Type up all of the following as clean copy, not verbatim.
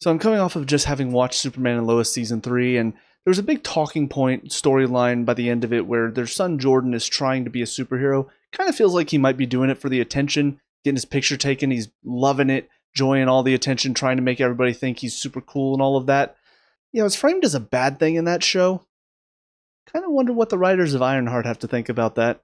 So I'm coming off of just having watched Superman and Lois season 3, and there was a big talking point storyline by the end of it where their son Jordan is trying to be a superhero. Kind of feels like he might be doing it for the attention, getting his picture taken. He's loving it, enjoying all the attention, trying to make everybody think he's super cool and all of that. You know, it's framed as a bad thing in that show. Kind of wonder what the writers of Ironheart have to think about that.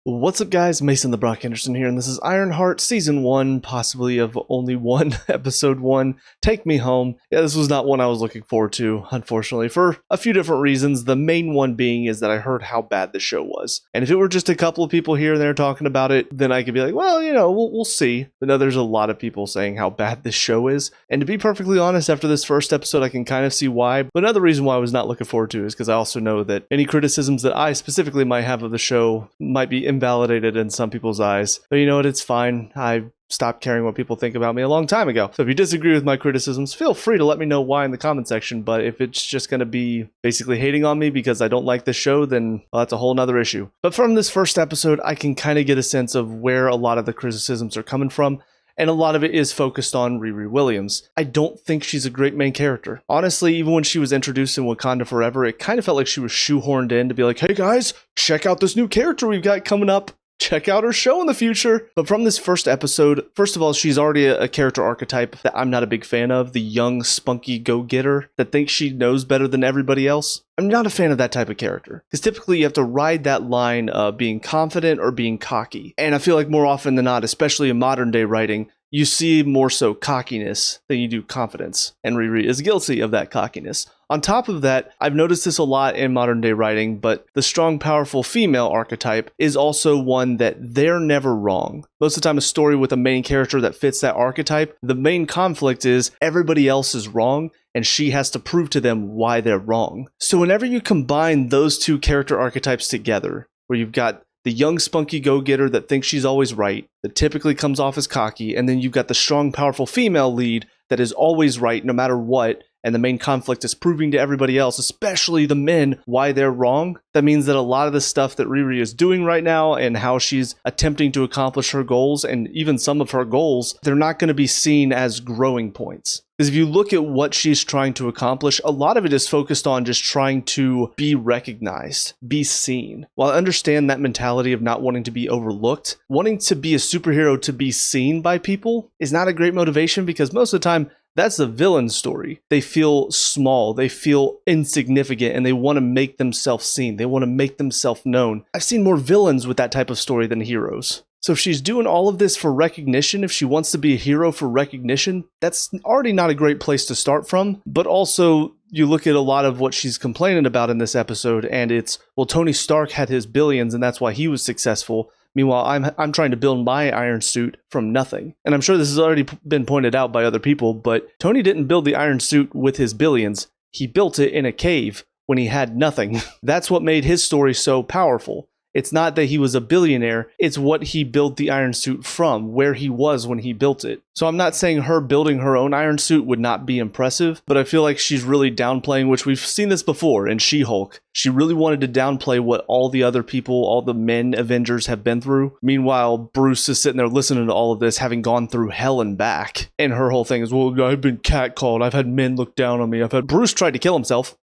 What's up, guys? Mason the Brock Anderson here, and this is Ironheart Season 1, possibly of only one, Episode 1, Take Me Home. Yeah, this was not one I was looking forward to, unfortunately, for a few different reasons. The main one being is that I heard how bad the show was. And if it were just a couple of people here and there talking about it, then I could be like, well, you know, we'll see. But no, there's a lot of people saying how bad this show is. And to be perfectly honest, after this first episode, I can kind of see why. But another reason why I was not looking forward to it is because I also know that any criticisms that I specifically might have of the show might be invalidated in some people's eyes. But you know what? It's fine. I stopped caring what people think about me a long time ago. So if you disagree with my criticisms, feel free to let me know why in the comment section. But if it's just going to be basically hating on me because I don't like the show, then well, that's a whole nother issue. But from this first episode, I can kind of get a sense of where a lot of the criticisms are coming from. And a lot of it is focused on Riri Williams. I don't think she's a great main character. Honestly, even when she was introduced in Wakanda Forever, it kind of felt like she was shoehorned in to be like, hey guys, check out this new character we've got coming up. Check out her show in the future. But from this first episode, first of all, she's already a character archetype that I'm not a big fan of. The young, spunky go-getter that thinks she knows better than everybody else. I'm not a fan of that type of character. Because typically you have to ride that line of being confident or being cocky. And I feel like more often than not, especially in modern day writing, you see more so cockiness than you do confidence. And Riri is guilty of that cockiness. On top of that, I've noticed this a lot in modern day writing, but the strong, powerful female archetype is also one that they're never wrong. Most of the time, a story with a main character that fits that archetype, the main conflict is everybody else is wrong, and she has to prove to them why they're wrong. So whenever you combine those two character archetypes together, where you've got the young, spunky go-getter that thinks she's always right, that typically comes off as cocky, and then you've got the strong, powerful female lead that is always right no matter what, and the main conflict is proving to everybody else, especially the men, why they're wrong. That means that a lot of the stuff that Riri is doing right now and how she's attempting to accomplish her goals, and even some of her goals, they're not going to be seen as growing points. Because if you look at what she's trying to accomplish, a lot of it is focused on just trying to be recognized, be seen. While I understand that mentality of not wanting to be overlooked, wanting to be a superhero to be seen by people is not a great motivation, because most of the time, that's the villain's story. They feel small, they feel insignificant, and they want to make themselves seen. They want to make themselves known. I've seen more villains with that type of story than heroes. So if she's doing all of this for recognition, if she wants to be a hero for recognition, that's already not a great place to start from. But also, you look at a lot of what she's complaining about in this episode, and it's, well, Tony Stark had his billions, and that's why he was successful. Meanwhile, I'm trying to build my iron suit from nothing. And I'm sure this has already been pointed out by other people, but Tony didn't build the iron suit with his billions. He built it in a cave when he had nothing. That's what made his story so powerful. It's not that he was a billionaire, it's what he built the iron suit from, where he was when he built it. So I'm not saying her building her own iron suit would not be impressive, but I feel like she's really downplaying, which we've seen this before in She-Hulk. She really wanted to downplay what all the other people, all the men Avengers have been through. Meanwhile, Bruce is sitting there listening to all of this, having gone through hell and back. And her whole thing is, well, I've been catcalled, I've had men look down on me, Bruce tried to kill himself.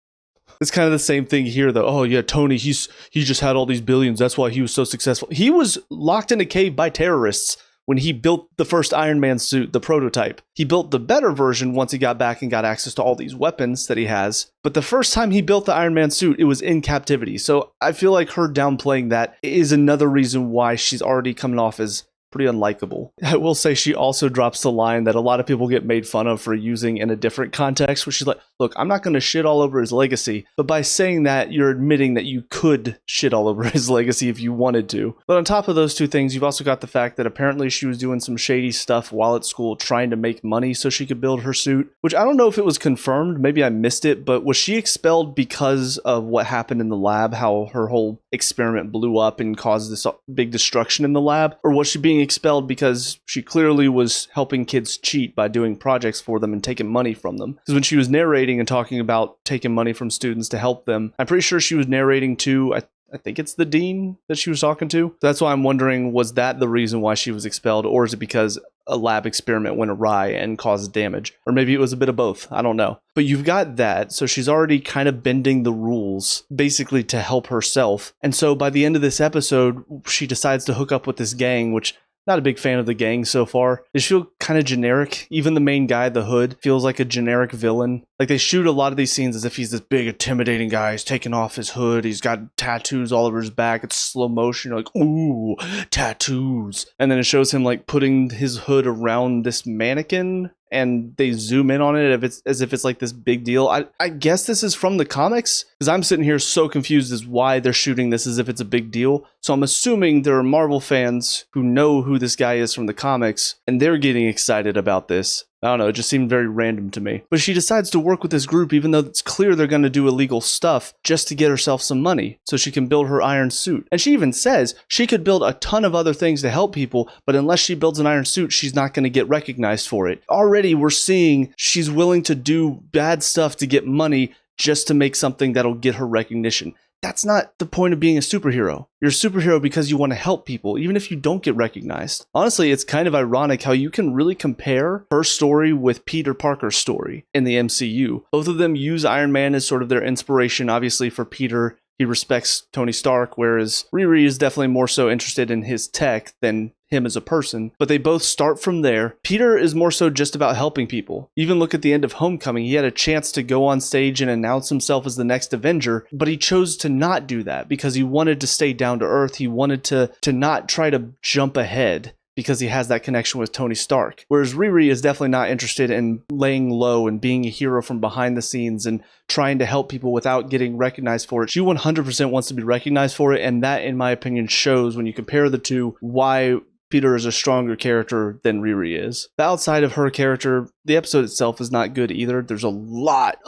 It's kind of the same thing here, though. Oh, yeah, Tony, he just had all these billions. That's why he was so successful. He was locked in a cave by terrorists when he built the first Iron Man suit, the prototype. He built the better version once he got back and got access to all these weapons that he has. But the first time he built the Iron Man suit, it was in captivity. So I feel like her downplaying that is another reason why she's already coming off as pretty unlikable. I will say she also drops the line that a lot of people get made fun of for using in a different context, where she's like, look, I'm not going to shit all over his legacy, but by saying that, you're admitting that you could shit all over his legacy if you wanted to. But on top of those two things, you've also got the fact that apparently she was doing some shady stuff while at school trying to make money so she could build her suit, which I don't know if it was confirmed, maybe I missed it, but was she expelled because of what happened in the lab, how her whole experiment blew up and caused this big destruction in the lab? Or was she being expelled because she clearly was helping kids cheat by doing projects for them and taking money from them? Because when she was narrating and talking about taking money from students to help them, I'm pretty sure she was narrating to, I think it's the dean that she was talking to. That's why I'm wondering, was that the reason why she was expelled, or is it because a lab experiment went awry and caused damage. Or maybe it was a bit of both. I don't know. But you've got that, so she's already kind of bending the rules, basically to help herself. And so by the end of this episode, she decides to hook up with this gang, which not a big fan of the gang so far. They feel kind of generic. Even the main guy, the Hood, feels like a generic villain. Like they shoot a lot of these scenes as if he's this big, intimidating guy. He's taking off his hood. He's got tattoos all over his back. It's slow motion. You're like, ooh, tattoos. And then it shows him like putting his hood around this mannequin. And they zoom in on it as if it's like this big deal. I guess this is from the comics, because I'm sitting here so confused as why they're shooting this as if it's a big deal. So I'm assuming there are Marvel fans who know who this guy is from the comics, and they're getting excited about this. I don't know, it just seemed very random to me. But she decides to work with this group even though it's clear they're going to do illegal stuff just to get herself some money so she can build her iron suit. And she even says she could build a ton of other things to help people, but unless she builds an iron suit, she's not going to get recognized for it. Already we're seeing she's willing to do bad stuff to get money just to make something that'll get her recognition. That's not the point of being a superhero. You're a superhero because you want to help people, even if you don't get recognized. Honestly, it's kind of ironic how you can really compare her story with Peter Parker's story in the MCU. Both of them use Iron Man as sort of their inspiration. Obviously, for Peter, he respects Tony Stark, whereas Riri is definitely more so interested in his tech than him as a person, but they both start from there. Peter is more so just about helping people. Even look at the end of Homecoming, he had a chance to go on stage and announce himself as the next Avenger, but he chose to not do that because he wanted to stay down to earth. He wanted to not try to jump ahead because he has that connection with Tony Stark. Whereas Riri is definitely not interested in laying low and being a hero from behind the scenes and trying to help people without getting recognized for it. She 100% wants to be recognized for it, and that, in my opinion, shows when you compare the two why Peter is a stronger character than Riri is. But outside of her character, the episode itself is not good either. There's a lot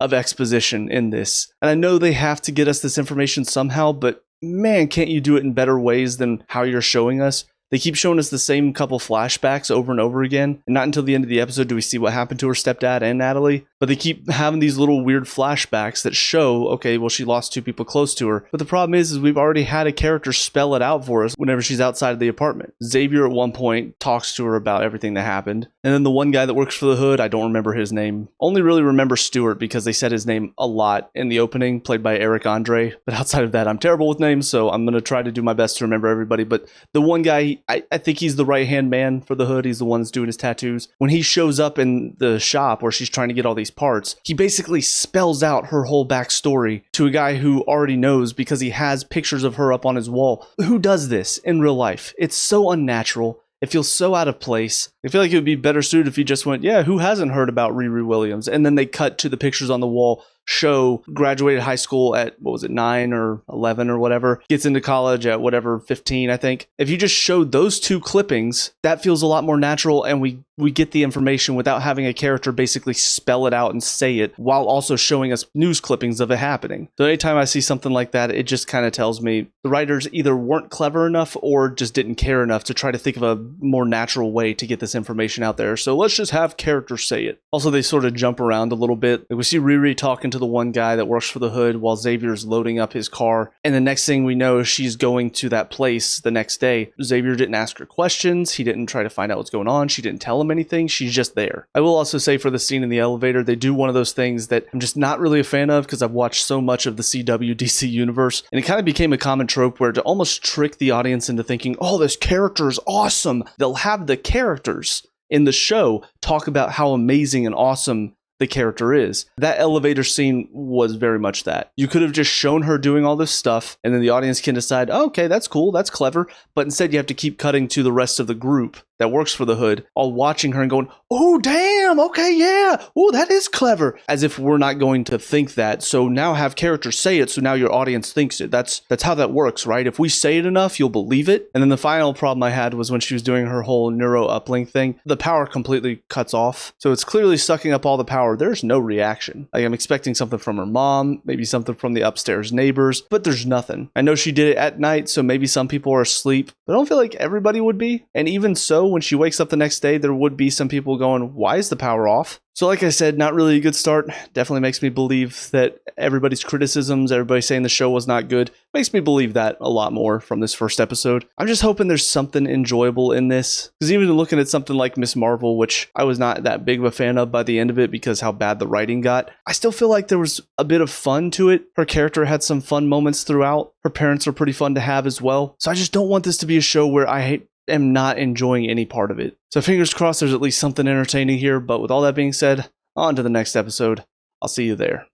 of exposition in this. And I know they have to get us this information somehow, but man, can't you do it in better ways than how you're showing us? They keep showing us the same couple flashbacks over and over again, and not until the end of the episode do we see what happened to her stepdad and Natalie. But they keep having these little weird flashbacks that show, okay, well, she lost two people close to her. But the problem is we've already had a character spell it out for us whenever she's outside of the apartment. Xavier at one point talks to her about everything that happened. And then the one guy that works for the Hood, I don't remember his name. Only really remember Stewart because they said his name a lot in the opening, played by Eric Andre. But outside of that, I'm terrible with names, so I'm going to try to do my best to remember everybody. But the one guy, I think he's the right-hand man for the Hood. He's the one that's doing his tattoos. When he shows up in the shop where she's trying to get all these parts, he basically spells out her whole backstory to a guy who already knows because he has pictures of her up on his wall. Who does this in real life? It's so unnatural. It feels so out of place. I feel like it would be better suited if he just went, yeah, who hasn't heard about Riri Williams? And then they cut to the pictures on the wall, show graduated high school at, 9 or 11 or whatever, gets into college at 15, I think. If you just showed those two clippings, that feels a lot more natural, and we get the information without having a character basically spell it out and say it while also showing us news clippings of it happening. So anytime I see something like that, it just kind of tells me the writers either weren't clever enough or just didn't care enough to try to think of a more natural way to get this information out there. So let's just have characters say it. Also, they sort of jump around a little bit. We see Riri talking to the one guy that works for the Hood while Xavier's loading up his car. And the next thing we know, she's going to that place the next day. Xavier didn't ask her questions. He didn't try to find out what's going on. She didn't tell him anything. She's just there. I will also say for the scene in the elevator, they do one of those things that I'm just not really a fan of because I've watched so much of the CW DC universe, and it kind of became a common trope where to almost trick the audience into thinking, oh, this character is awesome. They'll have the characters in the show talk about how amazing and awesome the character is. That elevator scene was very much that. You could have just shown her doing all this stuff, and then the audience can decide, oh, okay, that's cool, that's clever, but instead you have to keep cutting to the rest of the group that works for the Hood, all watching her and going, oh, damn, okay, yeah, oh, that is clever, as if we're not going to think that. So now have characters say it, so now your audience thinks it. That's how that works, right? If we say it enough, you'll believe it. And then the final problem I had was when she was doing her whole neuro uplink thing, the power completely cuts off. So it's clearly sucking up all the power. There's no reaction. Like, I'm expecting something from her mom, maybe something from the upstairs neighbors, but there's nothing. I know she did it at night, so maybe some people are asleep, but I don't feel like everybody would be. And even so, when she wakes up the next day, there would be some people going, why is the power off? So like I said, not really a good start. Definitely makes me believe that everybody's criticisms, everybody saying the show was not good, makes me believe that a lot more from this first episode. I'm just hoping there's something enjoyable in this, because even looking at something like Miss Marvel, which I was not that big of a fan of by the end of it because how bad the writing got, I still feel like there was a bit of fun to it. Her character had some fun moments throughout. Her parents are pretty fun to have as well. So I just don't want this to be a show where I am not enjoying any part of it. So fingers crossed there's at least something entertaining here, but with all that being said, on to the next episode. I'll see you there.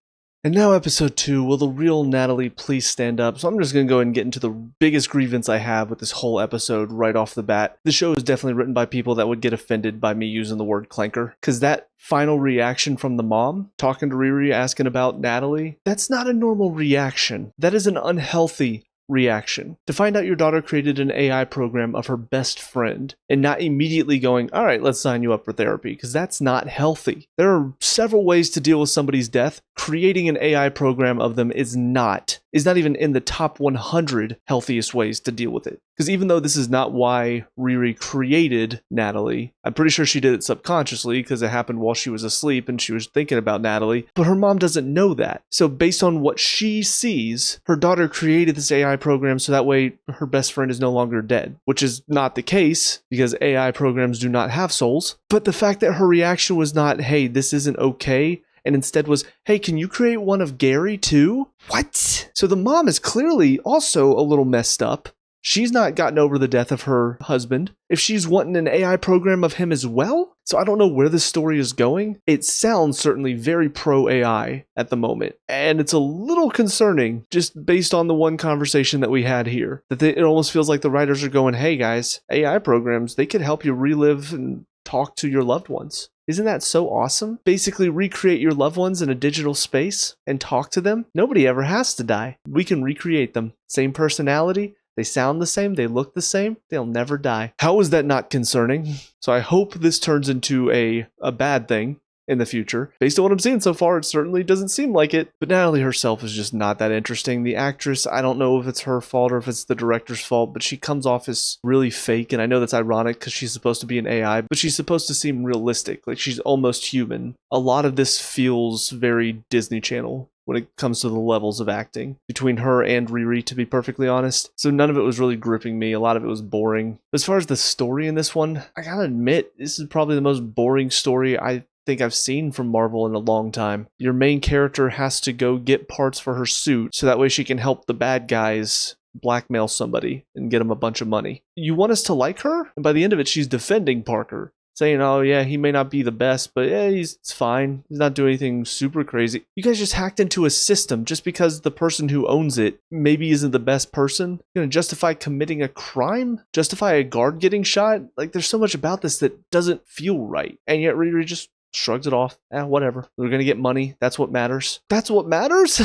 And now episode 2, will the real Natalie please stand up? So I'm just going to go ahead and get into the biggest grievance I have with this whole episode right off the bat. The show is definitely written by people that would get offended by me using the word clanker. Because that final reaction from the mom, talking to Riri, asking about Natalie, that's not a normal reaction. That is an unhealthy reaction. To find out your daughter created an AI program of her best friend and not immediately going, all right, let's sign you up for therapy, because that's not healthy. There are several ways to deal with somebody's death. Creating an AI program of them is not even in the top 100 healthiest ways to deal with it. Because even though this is not why Riri created Natalie, I'm pretty sure she did it subconsciously because it happened while she was asleep and she was thinking about Natalie, but her mom doesn't know that. So based on what she sees, her daughter created this AI program so that way her best friend is no longer dead, which is not the case because AI programs do not have souls. But the fact that her reaction was not, hey, this isn't okay, and instead was, hey, can you create one of Gary too? What? So the mom is clearly also a little messed up. She's not gotten over the death of her husband. If she's wanting an AI program of him as well? So I don't know where this story is going. It sounds certainly very pro-AI at the moment. And it's a little concerning just based on the one conversation that we had here. That it almost feels like the writers are going, hey guys, AI programs, they could help you relive and talk to your loved ones. Isn't that so awesome? Basically recreate your loved ones in a digital space and talk to them. Nobody ever has to die. We can recreate them. Same personality. They sound the same, they look the same, they'll never die. How is that not concerning? So I hope this turns into a bad thing in the future. Based on what I'm seeing so far, it certainly doesn't seem like it. But Natalie herself is just not that interesting. The actress, I don't know if it's her fault or if it's the director's fault, but she comes off as really fake. And I know that's ironic because she's supposed to be an AI, but she's supposed to seem realistic, like she's almost human. A lot of this feels very Disney Channel when it comes to the levels of acting between her and Riri, to be perfectly honest. So none of it was really gripping me. A lot of it was boring. As far as the story in this one, I gotta admit, this is probably the most boring story I think I've seen from Marvel in a long time. Your main character has to go get parts for her suit so that way she can help the bad guys blackmail somebody and get them a bunch of money. You want us to like her? And by the end of it, she's defending Parker, saying, oh yeah, he may not be the best, but yeah, he's fine. He's not doing anything super crazy. You guys just hacked into a system just because the person who owns it maybe isn't the best person. You're gonna justify committing a crime? Justify a guard getting shot? Like, there's so much about this that doesn't feel right. And yet Riri just shrugs it off. Whatever. We're gonna get money. That's what matters. That's what matters?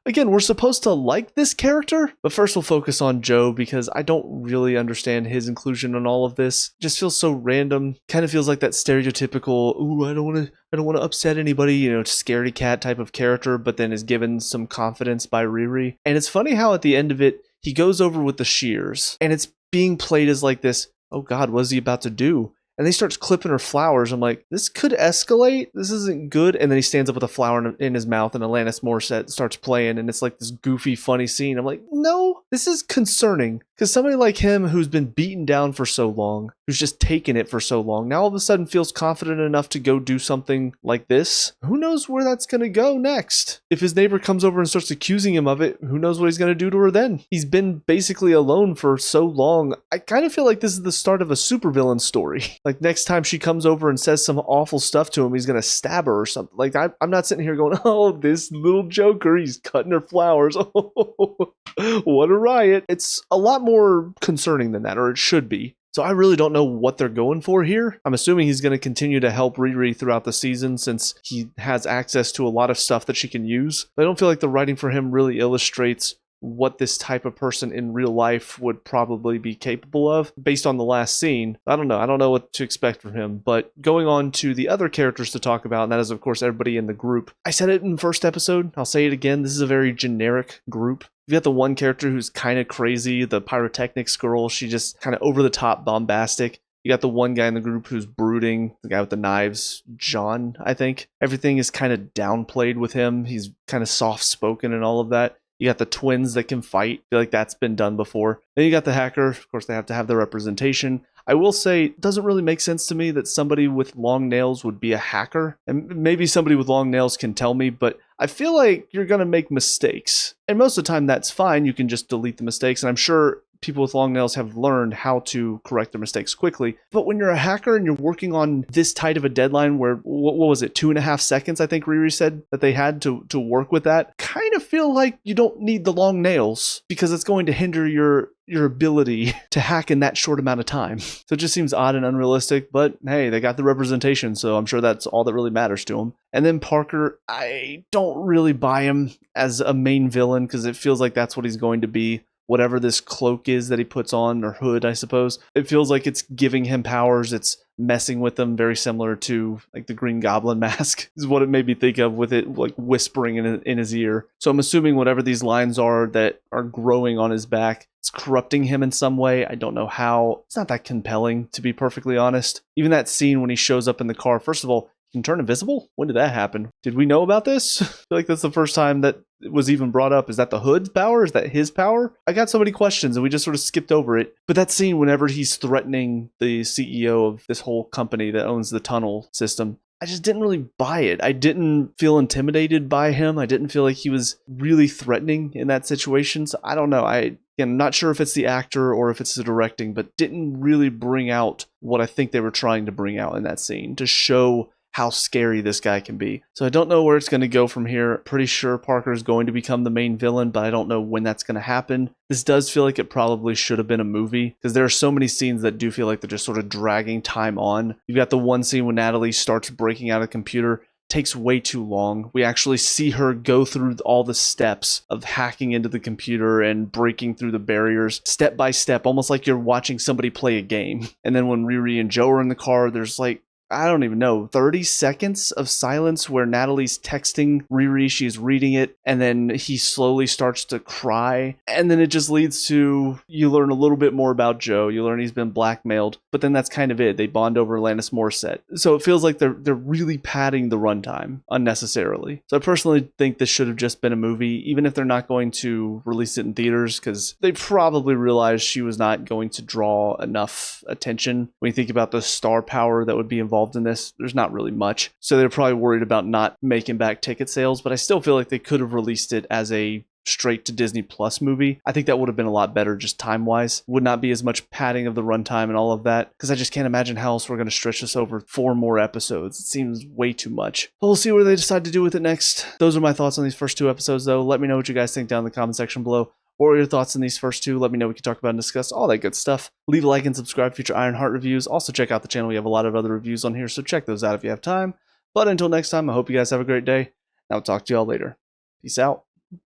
Again, we're supposed to like this character, but first we'll focus on Joe because I don't really understand his inclusion in all of this. It just feels so random. Kind of feels like that stereotypical, ooh, I don't want to upset anybody, scaredy cat type of character, but then is given some confidence by Riri. And it's funny how at the end of it, he goes over with the shears, and it's being played as like this, oh God, what is he about to do? And then he starts clipping her flowers. I'm like, this could escalate. This isn't good. And then he stands up with a flower in his mouth and Alanis Morissette starts playing. And it's like this goofy, funny scene. I'm like, no, this is concerning. Because somebody like him who's been beaten down for so long, who's just taken it for so long, now all of a sudden feels confident enough to go do something like this. Who knows where that's going to go next? If his neighbor comes over and starts accusing him of it, who knows what he's going to do to her then? He's been basically alone for so long. I kind of feel like this is the start of a supervillain story. Like next time she comes over and says some awful stuff to him, he's going to stab her or something. Like I'm not sitting here going, oh, this little Joker, he's cutting her flowers. Oh, what a riot. It's a lot more concerning than that, or it should be. So I really don't know what they're going for here. I'm assuming he's going to continue to help Riri throughout the season since he has access to a lot of stuff that she can use. But I don't feel like the writing for him really illustrates what this type of person in real life would probably be capable of based on the last scene. I don't know what to expect from him. But going on to the other characters to talk about, and that is of course everybody in the group. I said it in the first episode, I'll say it again, this is a very generic group. You got the one character who's kind of crazy, the pyrotechnics girl. She just kind of over the top bombastic. You got the one guy in the group who's brooding, the guy with the knives, John, I think. Everything is kind of downplayed with him. He's kind of soft-spoken and all of that. You got the twins that can fight. I feel like that's been done before. Then you got the hacker. Of course, they have to have their representation. I will say, it doesn't really make sense to me that somebody with long nails would be a hacker. And maybe somebody with long nails can tell me, but I feel like you're going to make mistakes. And most of the time, that's fine. You can just delete the mistakes. And I'm sure people with long nails have learned how to correct their mistakes quickly. But when you're a hacker and you're working on this tight of a deadline where, what was it, 2.5 seconds, I think Riri said that they had to work with that, kind of feel like you don't need the long nails because it's going to hinder your ability to hack in that short amount of time. So it just seems odd and unrealistic, but hey, they got the representation, so I'm sure that's all that really matters to them. And then Parker, I don't really buy him as a main villain because it feels like that's what he's going to be. Whatever this cloak is that he puts on, or hood, I suppose. It feels like it's giving him powers. It's messing with them, very similar to like the Green Goblin mask is what it made me think of, with it like whispering in his ear. So I'm assuming whatever these lines are that are growing on his back, it's corrupting him in some way. I don't know how. It's not that compelling, to be perfectly honest. Even that scene when he shows up in the car, first of all, he can turn invisible? When did that happen? Did we know about this? I feel like that's the first time that it was even brought up. Is that the hood's power? Is that his power? I got so many questions and we just sort of skipped over it. But that scene whenever he's threatening the CEO of this whole company that owns the tunnel system, I just didn't really buy it. I didn't feel intimidated by him. I didn't feel like he was really threatening in that situation. So I don't know. Again, I'm not sure if it's the actor or if it's the directing, but didn't really bring out what I think they were trying to bring out in that scene to show how scary this guy can be. So I don't know where it's going to go from here. Pretty sure Parker is going to become the main villain, but I don't know when that's going to happen. This does feel like it probably should have been a movie because there are so many scenes that do feel like they're just sort of dragging time on. You've got the one scene when Natalie starts breaking out a computer. Takes way too long. We actually see her go through all the steps of hacking into the computer and breaking through the barriers step by step, almost like you're watching somebody play a game. And then when Riri and Joe are in the car, there's like, I don't even know, 30 seconds of silence where Natalie's texting Riri, she's reading it, and then he slowly starts to cry. And then it just leads to, you learn a little bit more about Joe. You learn he's been blackmailed, but then that's kind of it. They bond over Alanis Morissette. So it feels like they're really padding the runtime unnecessarily. So I personally think this should have just been a movie, even if they're not going to release it in theaters, because they probably realized she was not going to draw enough attention. When you think about the star power that would be involved in this, there's not really much. So they're probably worried about not making back ticket sales, but I still feel like they could have released it as a straight to Disney Plus movie. I think that would have been a lot better just time-wise. Would not be as much padding of the runtime and all of that, because I just can't imagine how else we're going to stretch this over 4 more episodes. It seems way too much. But we'll see what they decide to do with it next. Those are my thoughts on these first 2 episodes, though. Let me know what you guys think down in the comment section below. What are your thoughts on these first 2? Let me know. We can talk about and discuss all that good stuff. Leave a like and subscribe for future Ironheart reviews. Also, check out the channel. We have a lot of other reviews on here, so check those out if you have time. But until next time, I hope you guys have a great day, and I'll talk to y'all later. Peace out.